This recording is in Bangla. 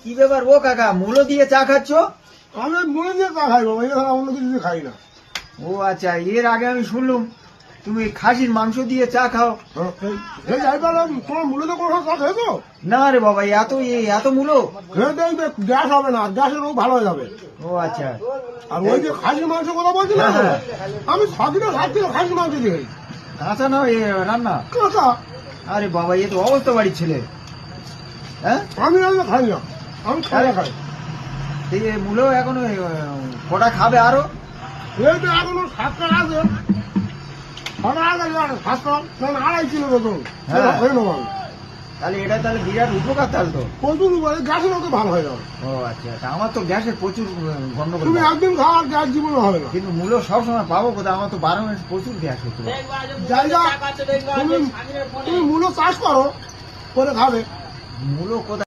কি ব্যাপার ও কাকা, মূলো দিয়ে চা খাচ্ছ? আমি মুড়ি দিয়ে চা খাই বাবা, এছাড়া অন্য কিছু দিয়ে খাই না। ও আচ্ছা, এর আগে আমি শুনলাম তুমি খাসির মাংস দিয়ে চা খাও। এই যাই পেলাম, তোমার মুড়ি তো কোনো চা খেয়েছো? না রে বাবা, এত মূলো? খেয়ে দেখবে গ্যাস হবে না, গ্যাসের রোগ ভালো হয়ে যাবে। ও আচ্ছা। আর ওই যে খাসির মাংস কথা বলছিলাম, হ্যাঁ। আমি 6 কিলো খাসির মাংস দিয়ে খাই। কাঁচা না রান্না? কাঁচা। আরে বাবা, এ তো অবস্থা বাড়ির ছেলে। হ্যাঁ, আমি রান্না খাই না, আমি খাওয়া খাই। এই মূলো এখনো কটা খাবে আরো? এই তো এখনো 7 টাকা আছে, 7 টাকা 2.5 কিলো মতন হ্যাঁ। হয়ে নেবো আমি। তাহলে এটা বিরাট উপকার তাহলে তো। প্রচুর গ্যাসের রোগে ভালো হয়ে যাবে। ও আচ্ছা, তা আমার তো গ্যাসের প্রচুর গন্ডগোল। তুমি একদিন খাওয়ার গ্যাস জীবনে হবে না। কিন্তু মূলো সবসময় পাবো কোথায়? আমার তো 12 মাস প্রচুর গ্যাস হচ্ছে। জায়গা তুমি মূলো চাষ করো, করে খাবে। মূলো কোথায়?